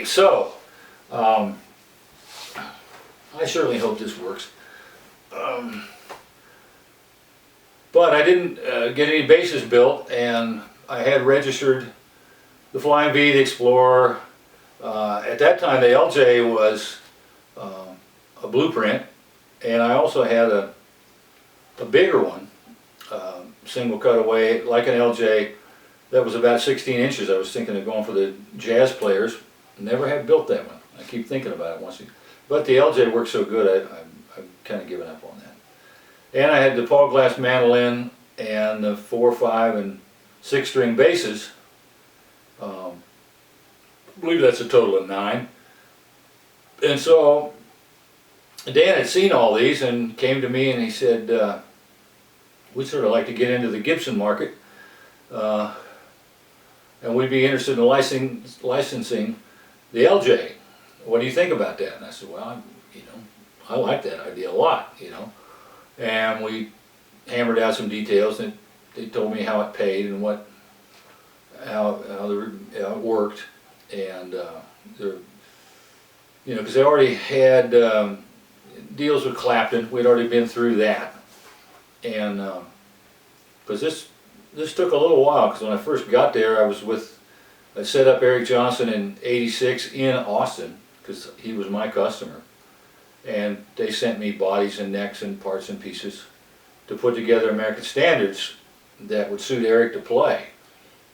So, um, I certainly hope this works. But I didn't get any bases built, and I had registered the Flying V, the Explorer. At that time, the LJ was a blueprint, and I also had a bigger one, single cutaway, like an LJ, that was about 16 inches. I was thinking of going for the jazz players. Never have built that one. I keep thinking about it once. But the LJ works so good, I've kind of given up on that. And I had the Paul Glass mandolin and the 4, 5, and 6 string basses. I believe that's a total of 9. And so Dan had seen all these and came to me and he said, we'd sort of like to get into the Gibson market, and we'd be interested in licensing the LJ. What do you think about that? And I said, well, I like that idea a lot, And we hammered out some details, and they told me how it paid and how it worked, and because they already had deals with Clapton. We'd already been through that, and because this took a little while, because when I first got there, I set up Eric Johnson in '86 in Austin, because he was my customer, and they sent me bodies and necks and parts and pieces to put together American standards that would suit Eric to play,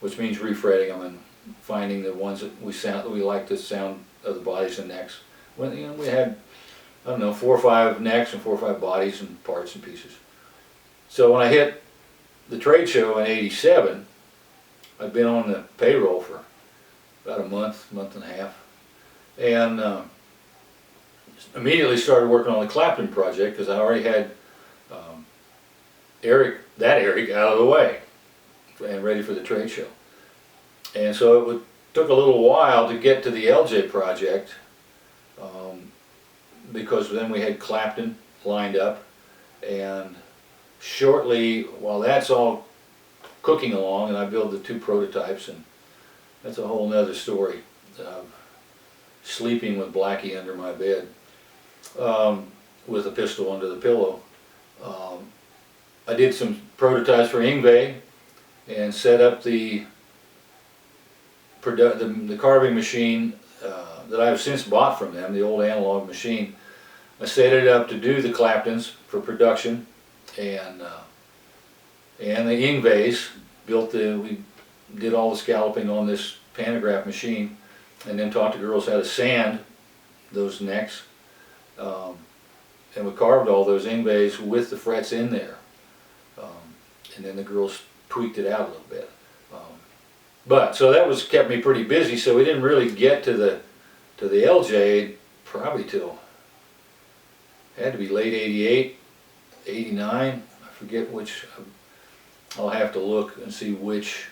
which means refretting them and finding the ones that we like the sound of the bodies and necks. When we had, I don't know, 4 or 5 necks and 4 or 5 bodies and parts and pieces. So when I hit the trade show in '87, I'd been on the payroll for about a month and a half, and immediately started working on the Clapton project, because I already had Eric out of the way and ready for the trade show. And so took a little while to get to the LJ project, because then we had Clapton lined up, and shortly, while that's all cooking along, and I build the 2 prototypes, and that's a whole nother story, sleeping with Blackie under my bed, with a pistol under the pillow. I did some prototypes for Yngwie and set up the carving machine that I've since bought from them, the old analog machine. I set it up to do the Claptons for production, and the Yngwies. We did all the scalloping on this pantograph machine, and then taught the girls how to sand those necks, and we carved all those Yngwies with the frets in there, and then the girls tweaked it out a little bit. But so that kept me pretty busy. So we didn't really get to the LJ probably till, had to be late '88, '89. I forget which. I'll have to look and see which.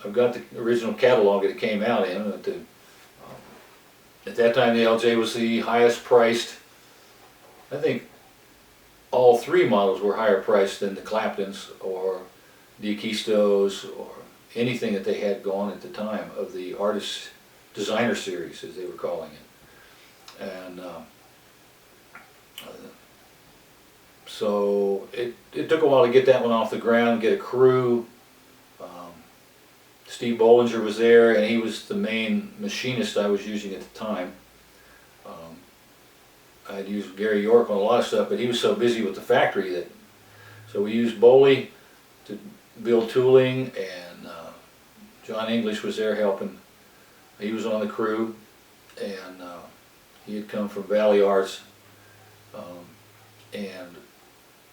I've got the original catalog that it came out in. At that time, the LJ was the highest priced. I think all 3 models were higher priced than the Claptons or the Akistos or anything that they had gone at the time of the artist designer series, as they were calling it. And so it took a while to get that one off the ground, get a crew. Steve Bollinger was there, and he was the main machinist I was using at the time. I'd used Gary York on a lot of stuff, but he was so busy with the factory so we used Boley to build tooling, and John English was there helping. He was on the crew, and he had come from Valley Arts, and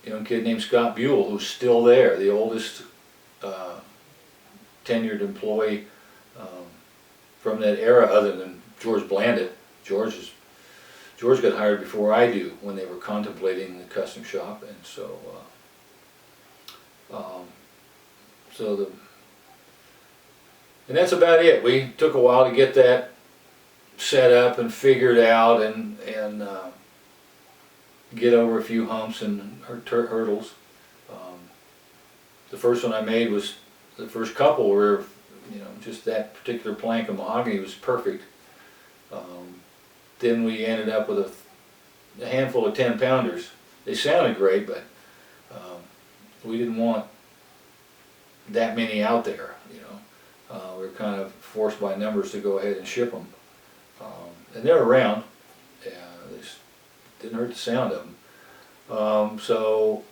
a young kid named Scott Buell, who's still there, the oldest tenured employee from that era, other than George Blandett. George got hired before I do, when they were contemplating the custom shop, and so and that's about it. We took a while to get that set up and figured out, and get over a few humps and hurdles. The first one I made was, the first couple were you know, just that particular plank of mahogany was perfect. Then we ended up with a handful of 10-pounders. They sounded great, but we didn't want that many out there, you know. We were kind of forced by numbers to go ahead and ship them. And they're around. They just didn't hurt the sound of them. So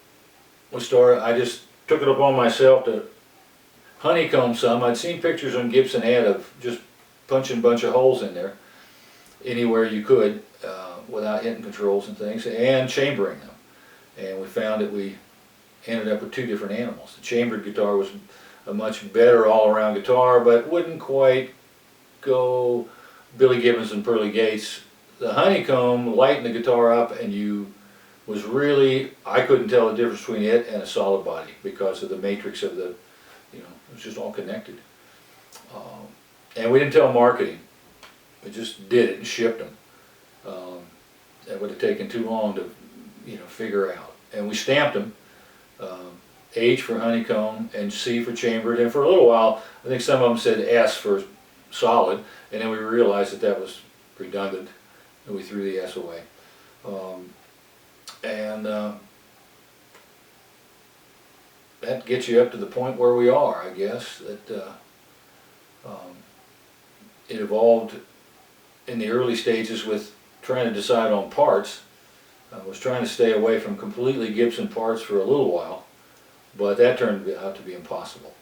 I just took it upon myself to honeycomb some. I'd seen pictures on Gibson ad of just punching a bunch of holes in there anywhere you could without hitting controls and things, and chambering them. And we found that we ended up with two different animals. The chambered guitar was a much better all-around guitar, but wouldn't quite go Billy Gibbons and Pearly Gates. The honeycomb lightened the guitar up, and was really, I couldn't tell the difference between it and a solid body because of the matrix of the, you know, it was just all connected. And we didn't tell marketing. We just did it and shipped them. That would have taken too long to, you know, figure out. And we stamped them, H for honeycomb and C for chambered. And for a little while, I think some of them said S for solid. And then we realized that that was redundant, and we threw the S away. That gets you up to the point where we are, I guess. That it evolved in the early stages with trying to decide on parts. I was trying to stay away from completely Gibson parts for a little while, but that turned out to be impossible.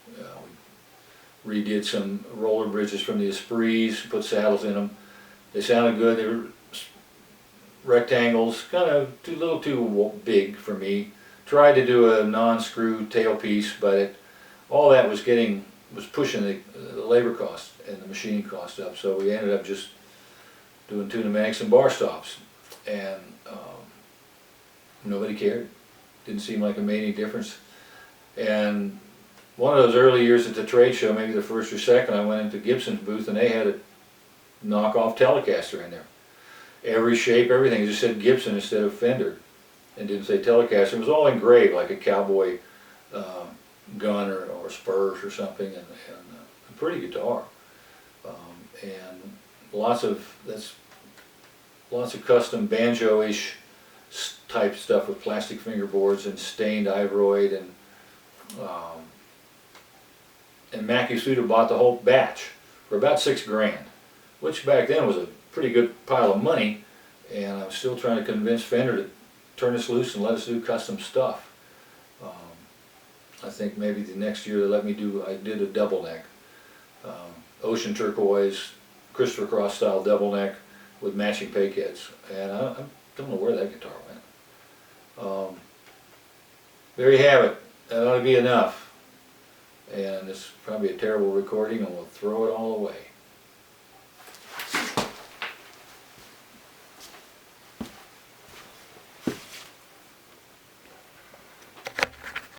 We redid some roller bridges from the Esprits, put saddles in them. They sounded good. They were rectangles, kind of a little too big for me. Tried to do a non-screw tailpiece, but all that was pushing the labor cost and the machining cost up. So we ended up just doing tunamatics and bar stops, and nobody cared. Didn't seem like it made any difference. And one of those early years at the trade show, maybe the first or second, I went into Gibson's booth and they had a knockoff Telecaster in there. Every shape, everything, it just said Gibson instead of Fender, and didn't say Telecaster. It was all engraved like a cowboy gun or spurs or something, and a pretty guitar. And lots of custom banjo-ish type stuff with plastic fingerboards and stained ivoroid, and Mac Yasuda bought the whole batch for about $6 grand, which back then was a pretty good pile of money, and I was still trying to convince Fender to turn us loose and let us do custom stuff. I think maybe the next year I did a double neck, ocean turquoise, Christopher Cross style double neck with matching peg heads, and I don't know where that guitar went. There you have it. That ought to be enough. And it's probably a terrible recording, and we'll throw it all away.